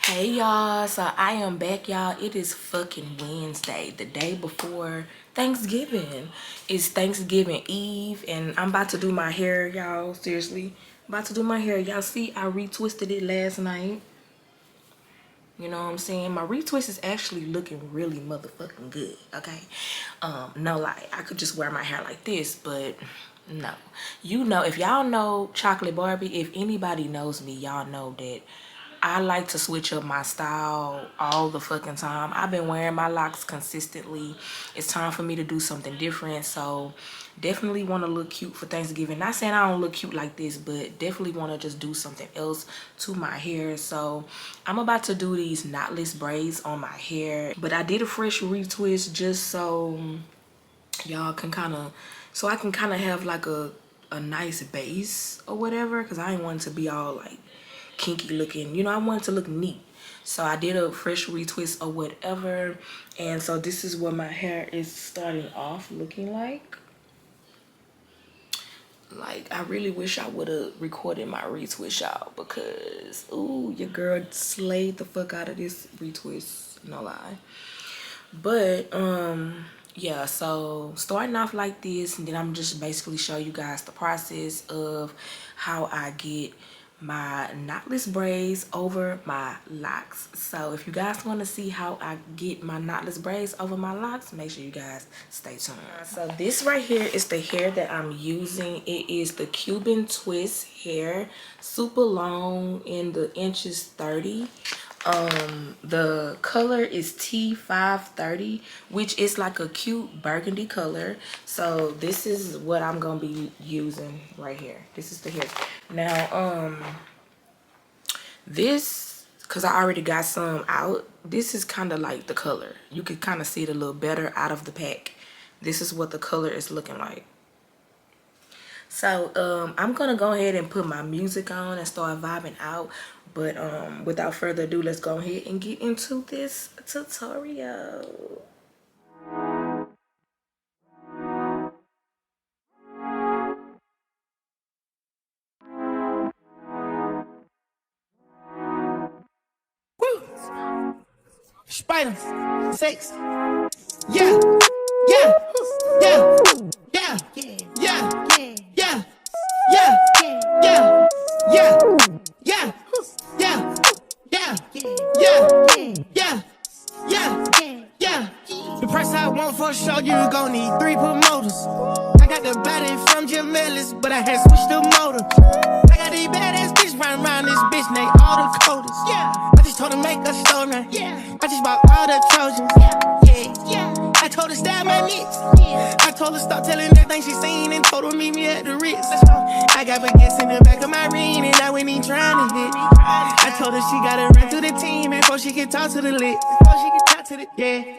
Hey y'all, so I am back, y'all. It is fucking Wednesday, the day before Thanksgiving. It's Thanksgiving Eve and I'm about to do my hair, y'all. Seriously, I'm about to do my hair. Y'all see I retwisted it last night. You know what I'm saying? My retwist is actually looking really motherfucking good, okay? No lie, I could just wear my hair like this, but no. You know, if y'all know Chocolate Barbie, if anybody knows me, y'all know that I like to switch up my style all the fucking time. I've been wearing my locks consistently. It's time for me to do something different, so definitely want to look cute for Thanksgiving. Not saying I don't look cute like this, but definitely want to just do something else to my hair. So I'm about to do these knotless braids on my hair, but I did a fresh retwist just so y'all can kind of, so I can kind of have like a nice base or whatever, because I ain't want it to be all like kinky looking, you know. I want it to look neat, so I did a fresh retwist or whatever. And so this is what my hair is starting off looking like. I really wish I would have recorded my retwist, y'all, because ooh, your girl slayed the fuck out of this retwist, no lie. But yeah, so starting off like this, and then I'm just basically show you guys the process of how I get my knotless braids over my locks. So if you guys want to see how I get my knotless braids over my locks, make sure you guys stay tuned. So this right here is the hair that I'm using. It is the Cuban twist hair, super long in the inches 30. The color is T530, which is like a cute burgundy color. So this is what I'm gonna be using right here. This is the hair. Now this, because I already got some out, this is kind of like the color. You can kind of see it a little better out of the pack. This is what the color is looking like. So I'm gonna go ahead and put my music on and start vibing out. But without further ado, let's go ahead and get into this tutorial. Spider, sex, yeah, yeah, yeah, yeah, yeah, yeah, yeah, yeah, yeah, yeah, yeah, yeah, yeah, yeah, yeah. The price I want for sure, you gon' need 3 promoters. I got the body from Gemini, but I had switched the motor. I got these badass bitch round this bitch, they all the coders. Yeah, I just told her make a story. Yeah, I just bought all the Trojans. Yeah. I told her stab my nicks. I told her stop telling everything she seen and told her meet me at the Ritz. I got baguettes in the back of my ring and I went in trying to hit. I told her she gotta run through the team before she can talk to the lit. Yeah.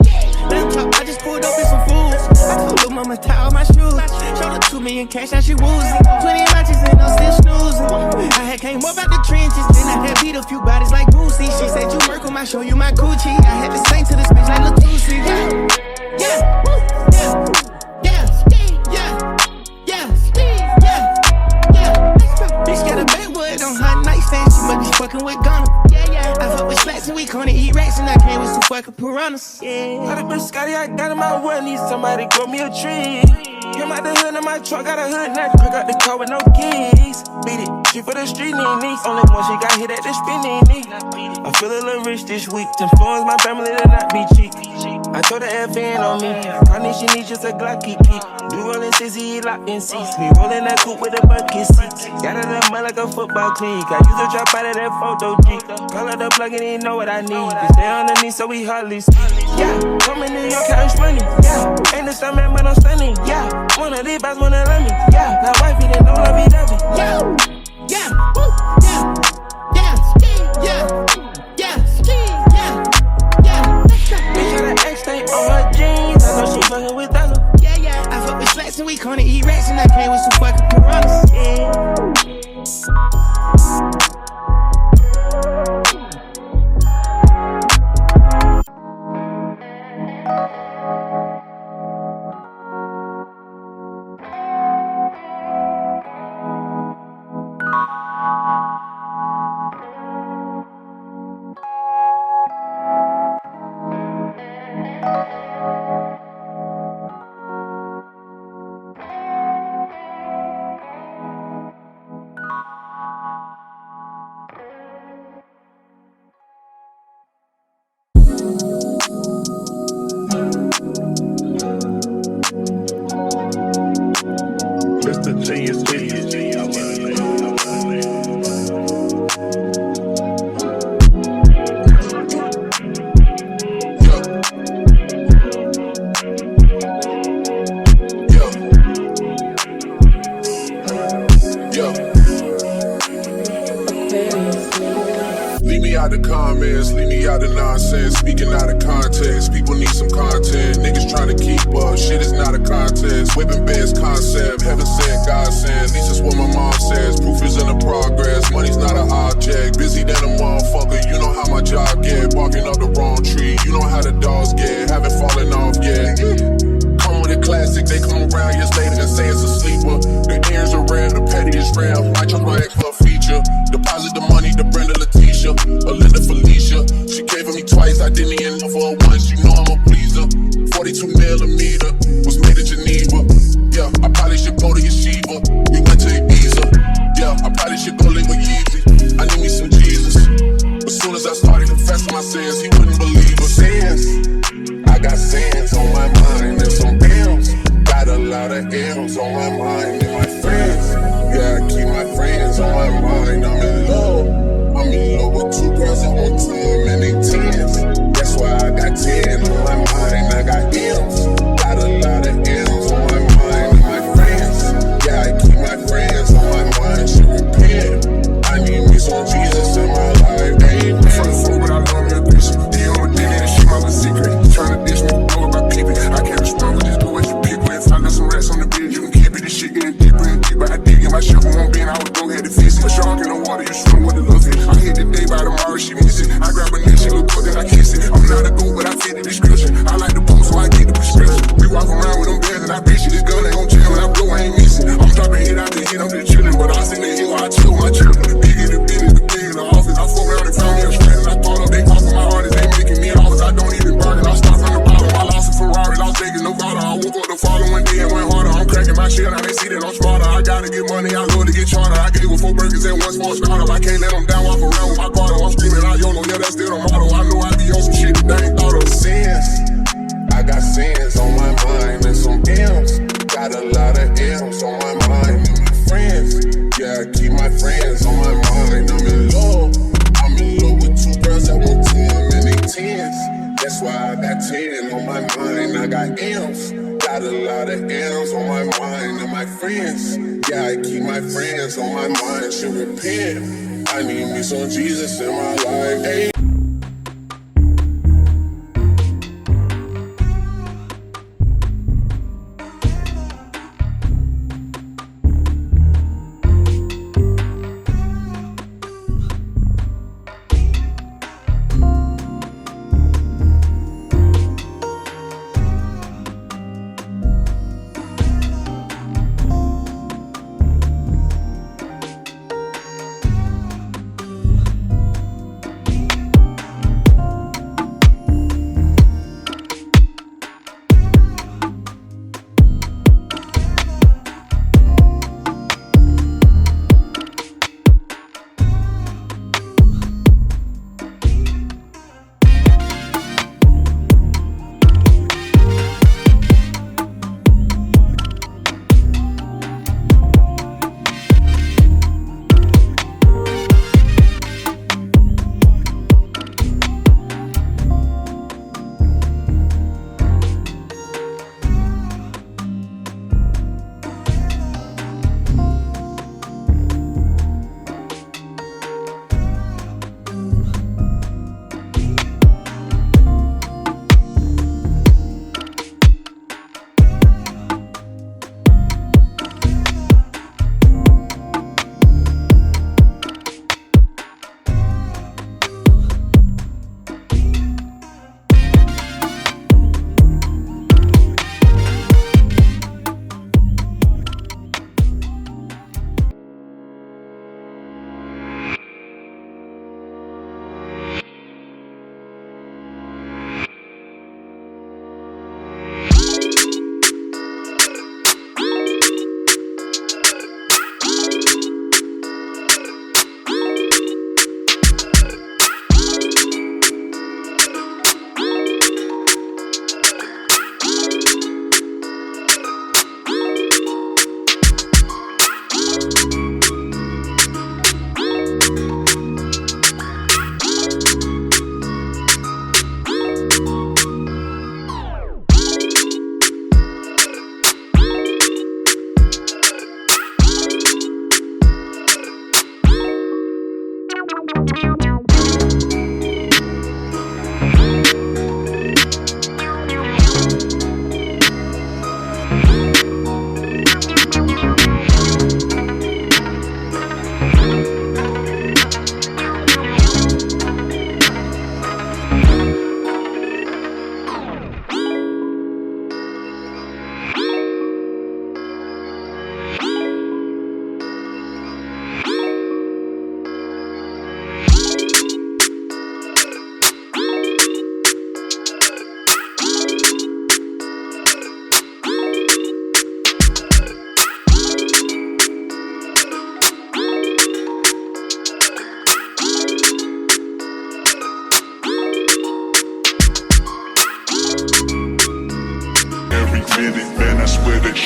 Let him talk, I just pulled up in some food. I told her mama tie all my shoes. Showed her 2 million cash, now she woozy. 20 matches and I'm still snoozing. I had came up out the trenches, then I had beat a few bodies like Boosie. She said you work on my show, you my coochie. I had to sing to this bitch like Latusi. Yeah, yeah, yeah, yeah, yeah, yeah, yeah. Bitch got a backwood on her nightstand, she must be fucking with Ghana. I fuck with slats and we gonna eat rats and I came with some fucking piranhas. Yeah. Got a bitch Scotty, I got in my one, need somebody grow me a tree. Came out the hood in my truck, got a hood knife, crack out the car with no keys. Beat it, she for the street knee. Only one she got hit at the spinning knee. I feel a little rich this week, influence my family to not be cheap. I told her FN on me, Connie she needs just a Glocky keep. Do rollin' 60, locked in seats. We rollin' that coupe with a bucket seats. Got her that mud like a football clique. I use a drop out of that photo G. Call her the plug and he know what I need. We stay underneath so we hardly speak. Yeah, come in New York, cash money. Yeah, ain't the star man, but I'm stunning. Yeah, one of these boys wanna love me. Yeah, that wife, he didn't know love me, love me. Yeah, yeah, yeah, yeah, yeah, yeah, yeah, yeah. Bitch got an X tape on her jeans. I know she fucking with Donald. Yeah. I fuck with slats and we gonna eat rats and I came with some fucking piranhas. Yeah. out the comments, leave me out the nonsense. Speaking out of context, people need some content. Niggas trying to keep up, shit is not a contest. Whipping beds concept, heaven sent, God sent. At least that's what my mom says. Proof is in the progress, money's not an object. Busy than a motherfucker, you know how my job get. Barking up the wrong tree, you know how the dogs get. Haven't fallen off yet. Come with a classic, they come around years later and say it's a sleeper. The ears are rare, the petty is rare. I chose my ex for a feature. Deposit the money to Brenda Leticia, Alinda Felicia. She gave me twice, I didn't even know for her once. You know I'm a pleaser. 42 millimeter was made in Geneva. Yeah, I probably should go to Yeshiva. We went to Ibiza. Yeah, I probably should go live with Yeezy. I need me some Jesus. As soon as I started confessing my sins, he wouldn't believe us. Sins, I got sins on my mind and some M's. Got a lot of M's on my mind and my friends. Yeah, I keep my friends on my mind. I'm in love with two girls at one time and they tens. That's why I got 10 on my mind. I got M's. Got a lot of M's on my mind and my friends. Yeah, I keep my friends on my mind. Should repent. I need me some Jesus in my life. Amen. From the phone, but I love me a bitch. They on my daily, that shit my little secret. Tryna dish me, know about people. I can't respond with this boy, what you pick with. If I got some rats on the bed, you can keep it. This shit getting deeper and deeper. I dig in my shovel, won't be in. I would go ahead and fix it. A shark in the water, you swim with the love it. I hit the day by tomorrow, she miss it. I grab a neck, she look good, then I kiss it. I'm not a goat, but I fit the description. I like the post, so I get the prescription. We walk around with them bears, and I bitch it. This gun ain't gon' jam, and I blow, I ain't missing. I'm dropping hit out the hit, I'm just chillin'. But I sing the hill, I chill my children. The big in the business, the big in the office. I fuck around and found me a strand, and I thought up, they talking my artists, they making me offers. I don't even bargain, I start from the bottom. I lost a Ferrari, Las Vegas, Nevada. I woke up the following day and went harder. I'm cracking my shit, now they see that I'm smarter. I gotta get money, I love to get charter. I gave with 4 burgers and 1 small startup. I can't let them down, walk around with my car. I'm screaming out YOLO, yeah, that's still the motto. I know I be on some shit that they ain't thought of. Sins, I got sins on my mind and some M's. Got a lot of M's on my mind and my friends. Yeah, I keep my friends on my mind. I'm in love with 2 girls at one time and they tens. That's why I got 10 on my mind. I got M's. Got a lot of M's on my mind and my friends. Yeah, I keep my friends on my mind. Should repent. I need me some Jesus in my life. Hey.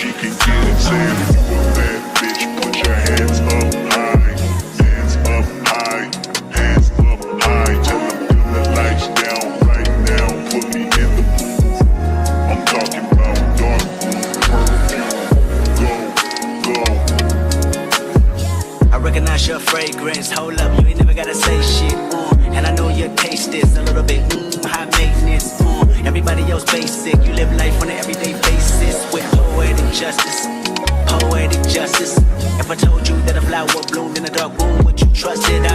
she can get it. Say if you a bad bitch, put your hands up high. Hands up high. Hands up high. Tell them dim the lights down right now. Put me in the booth. I'm talking about dark room, purple. Go, go. I recognize your fragrance. Hold up, you ain't never gotta say shit. And I know your taste is a little bit high maintenance. Everybody else basic. You live life on an everyday basis with poetic justice. Poetic justice. If I told you that a flower bloomed in a dark room, would you trust it?